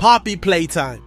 Poppy Playtime.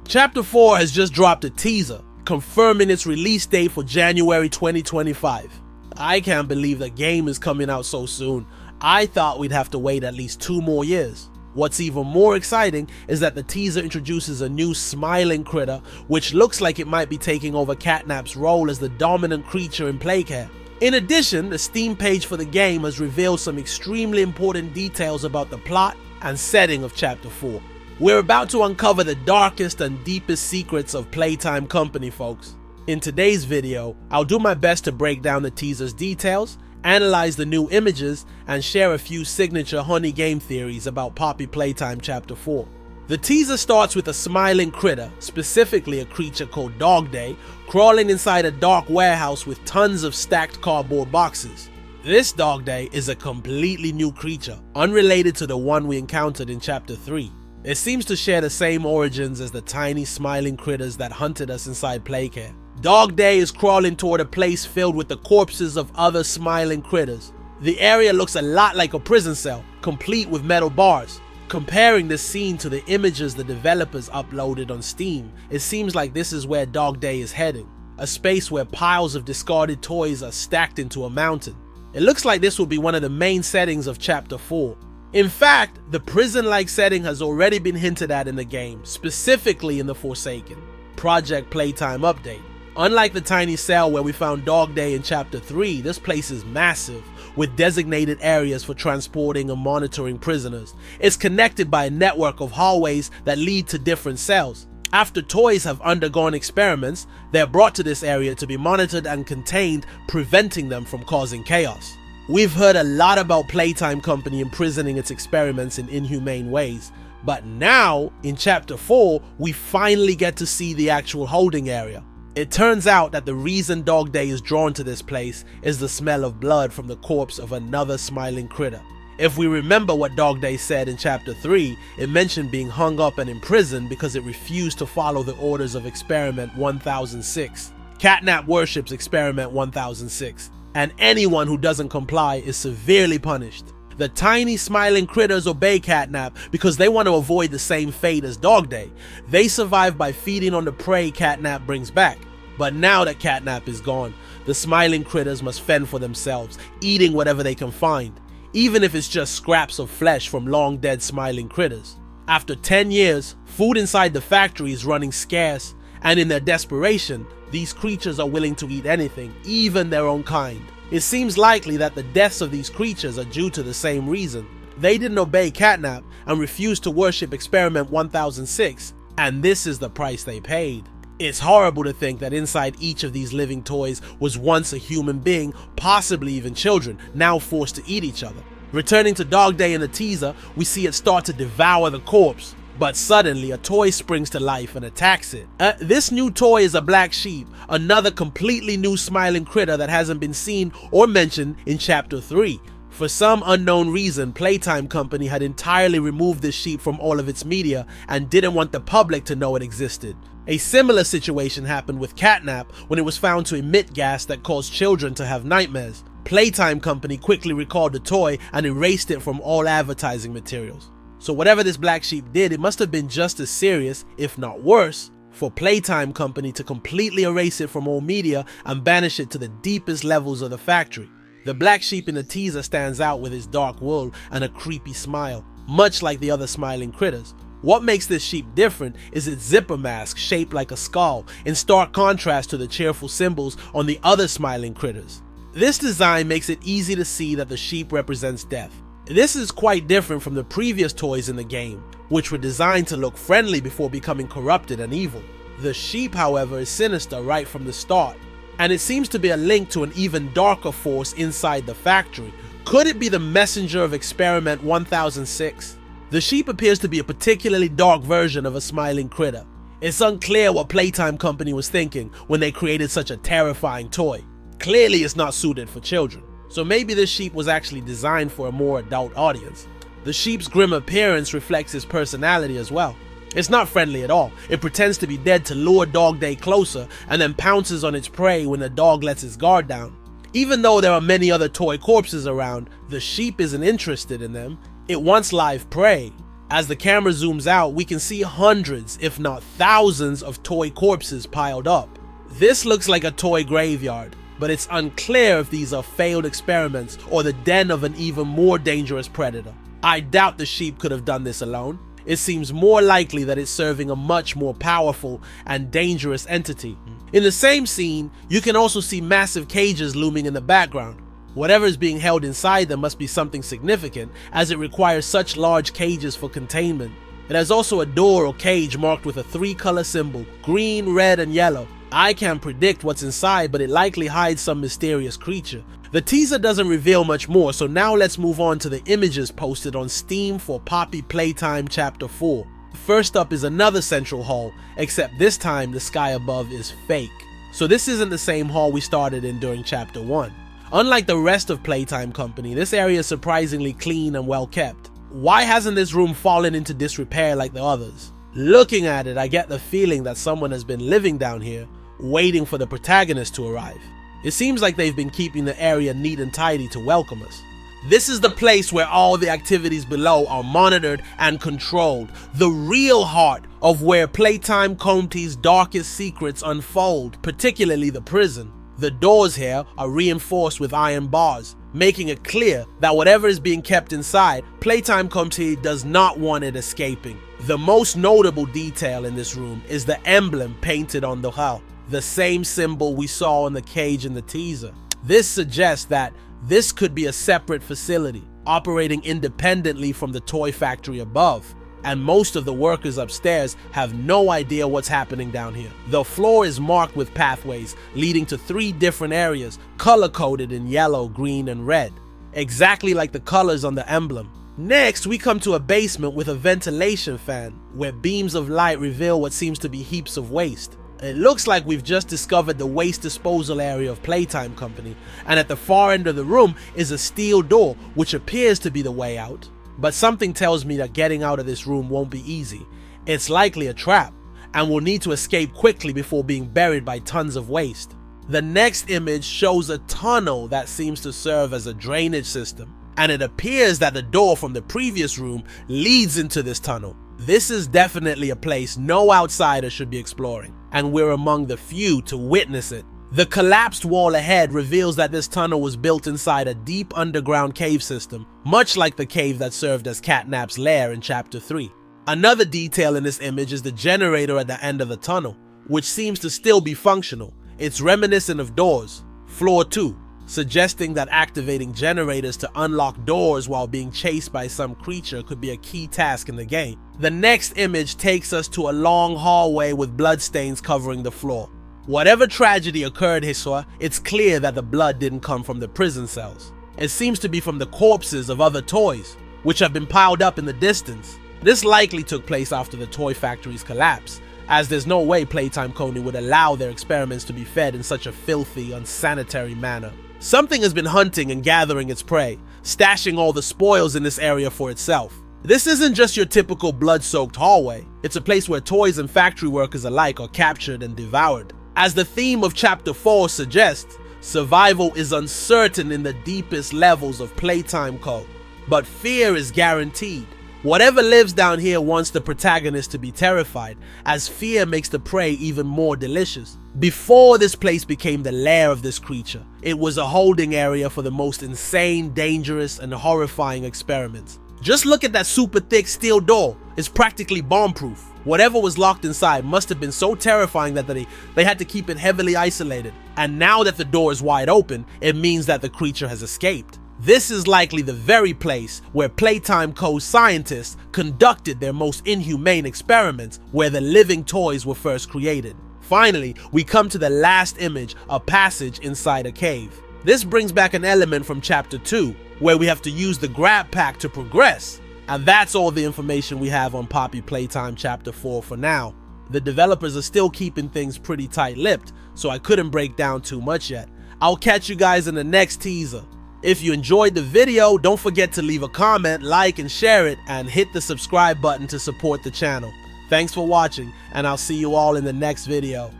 Chapter 4 has just dropped a teaser, confirming its release date for January 2025. I can't believe the game is coming out so soon. I thought we'd have to wait at least 2 more years. What's even more exciting is that the teaser introduces a new smiling critter, which looks like it might be taking over Catnap's role as the dominant creature in Playcare. In addition, the Steam page for the game has revealed some extremely important details about the plot and setting of Chapter 4. We're about to uncover the darkest and deepest secrets of Playtime Company, folks. In today's video, I'll do my best to break down the teaser's details, analyze the new images, and share a few signature HoniGAME theories about Poppy Playtime Chapter 4. The teaser starts with a smiling critter, specifically a creature called Dog Day, crawling inside a dark warehouse with tons of stacked cardboard boxes. This Dog Day is a completely new creature, unrelated to the one we encountered in Chapter 3. It seems to share the same origins as the tiny smiling critters that hunted us inside Playcare. Dog Day is crawling toward a place filled with the corpses of other smiling critters. The area looks a lot like a prison cell, complete with metal bars. Comparing this scene to the images the developers uploaded on Steam, it seems like this is where Dog Day is heading, a space where piles of discarded toys are stacked into a mountain. It looks like this will be one of the main settings of Chapter 4. In fact, the prison-like setting has already been hinted at in the game, specifically in the Forsaken Project Playtime update. Unlike the tiny cell where we found Dog Day in Chapter 3, this place is massive, with designated areas for transporting and monitoring prisoners. It's connected by a network of hallways that lead to different cells. After toys have undergone experiments, they're brought to this area to be monitored and contained, preventing them from causing chaos. We've heard a lot about Playtime Company imprisoning its experiments in inhumane ways, but now, in Chapter 4, we finally get to see the actual holding area. It turns out that the reason Dog Day is drawn to this place is the smell of blood from the corpse of another smiling critter. If we remember what Dog Day said in Chapter 3, it mentioned being hung up and imprisoned because it refused to follow the orders of Experiment 1006. Catnap worships Experiment 1006, and anyone who doesn't comply is severely punished. The tiny smiling critters obey Catnap because they want to avoid the same fate as Dog Day. They survive by feeding on the prey Catnap brings back. But now that Catnap is gone, the smiling critters must fend for themselves, eating whatever they can find, even if it's just scraps of flesh from long dead smiling critters. After 10 years, food inside the factory is running scarce, and in their desperation, these creatures are willing to eat anything, even their own kind. It seems likely that the deaths of these creatures are due to the same reason. They didn't obey Catnap and refused to worship Experiment 1006, and this is the price they paid. It's horrible to think that inside each of these living toys was once a human being, possibly even children, now forced to eat each other. Returning to Dog Day in the teaser, we see it start to devour the corpse, but suddenly a toy springs to life and attacks it. This new toy is a black sheep, another completely new smiling critter that hasn't been seen or mentioned in Chapter 3. For some unknown reason, Playtime Company had entirely removed this sheep from all of its media and didn't want the public to know it existed. A similar situation happened with Catnap when it was found to emit gas that caused children to have nightmares. Playtime Company quickly recalled the toy and erased it from all advertising materials. So whatever this black sheep did, it must have been just as serious, if not worse, for Playtime Company to completely erase it from all media and banish it to the deepest levels of the factory. The black sheep in the teaser stands out with his dark wool and a creepy smile, much like the other smiling critters. What makes this sheep different is its zipper mask shaped like a skull, in stark contrast to the cheerful symbols on the other smiling critters. This design makes it easy to see that the sheep represents death. This is quite different from the previous toys in the game, which were designed to look friendly before becoming corrupted and evil. The sheep, however, is sinister right from the start, and it seems to be a link to an even darker force inside the factory. Could it be the messenger of Experiment 1006? The sheep appears to be a particularly dark version of a smiling critter. It's unclear what Playtime Company was thinking when they created such a terrifying toy. Clearly it's not suited for children. So maybe this sheep was actually designed for a more adult audience. The sheep's grim appearance reflects his personality as well. It's not friendly at all. It pretends to be dead to lure Dog Day closer and then pounces on its prey when the dog lets his guard down. Even though there are many other toy corpses around, the sheep isn't interested in them. It wants live prey. As the camera zooms out, we can see hundreds, if not thousands, of toy corpses piled up. This looks like a toy graveyard, but it's unclear if these are failed experiments or the den of an even more dangerous predator. I doubt the sheep could have done this alone. It seems more likely that it's serving a much more powerful and dangerous entity. In the same scene, you can also see massive cages looming in the background. Whatever is being held inside them must be something significant, as it requires such large cages for containment. It has also a door or cage marked with a 3-color symbol, green, red, and yellow. I can't predict what's inside, but it likely hides some mysterious creature. The teaser doesn't reveal much more, so now let's move on to the images posted on Steam for Poppy Playtime Chapter 4. First up is another central hall, except this time the sky above is fake. So this isn't the same hall we started in during Chapter 1. Unlike the rest of Playtime Company, this area is surprisingly clean and well kept. Why hasn't this room fallen into disrepair like the others? Looking at it, I get the feeling that someone has been living down here, waiting for the protagonist to arrive. It seems like they've been keeping the area neat and tidy to welcome us. This is the place where all the activities below are monitored and controlled, the real heart of where Playtime Company's darkest secrets unfold, particularly the prison. The doors here are reinforced with iron bars, making it clear that whatever is being kept inside, Playtime Company does not want it escaping. The most notable detail in this room is the emblem painted on the hull, the same symbol we saw in the cage in the teaser. This suggests that this could be a separate facility, operating independently from the toy factory above, and most of the workers upstairs have no idea what's happening down here. The floor is marked with pathways leading to 3 different areas, color-coded in yellow, green, and red, exactly like the colors on the emblem. Next, we come to a basement with a ventilation fan, where beams of light reveal what seems to be heaps of waste. It looks like we've just discovered the waste disposal area of Playtime Company, and at the far end of the room is a steel door which appears to be the way out. But something tells me that getting out of this room won't be easy. It's likely a trap, and we'll need to escape quickly before being buried by tons of waste. The next image shows a tunnel that seems to serve as a drainage system, and it appears that the door from the previous room leads into this tunnel. This is definitely a place no outsider should be exploring, and we're among the few to witness it. The collapsed wall ahead reveals that this tunnel was built inside a deep underground cave system, much like the cave that served as Catnap's lair in Chapter 3. Another detail in this image is the generator at the end of the tunnel, which seems to still be functional. It's reminiscent of doors, floor 2, suggesting that activating generators to unlock doors while being chased by some creature could be a key task in the game. The next image takes us to a long hallway with bloodstains covering the floor. Whatever tragedy occurred here, it's clear that the blood didn't come from the prison cells. It seems to be from the corpses of other toys, which have been piled up in the distance. This likely took place after the toy factory's collapse, as there's no way Playtime Company would allow their experiments to be fed in such a filthy, unsanitary manner. Something has been hunting and gathering its prey, stashing all the spoils in this area for itself. This isn't just your typical blood-soaked hallway. It's a place where toys and factory workers alike are captured and devoured. As the theme of Chapter 4 suggests, survival is uncertain in the deepest levels of Playtime Co. But fear is guaranteed. Whatever lives down here wants the protagonist to be terrified, as fear makes the prey even more delicious. Before this place became the lair of this creature, it was a holding area for the most insane, dangerous, and horrifying experiments. Just look at that super thick steel door. It's practically bomb-proof. Whatever was locked inside must have been so terrifying that they had to keep it heavily isolated. And now that the door is wide open, it means that the creature has escaped. This is likely the very place where Playtime Co.'s scientists conducted their most inhumane experiments, where the living toys were first created. Finally, we come to the last image, a passage inside a cave. This brings back an element from Chapter 2, where we have to use the grab pack to progress. And that's all the information we have on Poppy Playtime Chapter 4 for now. The developers are still keeping things pretty tight-lipped, so I couldn't break down too much yet. I'll catch you guys in the next teaser. If you enjoyed the video, don't forget to leave a comment, like, and share it, and hit the subscribe button to support the channel. Thanks for watching, and I'll see you all in the next video.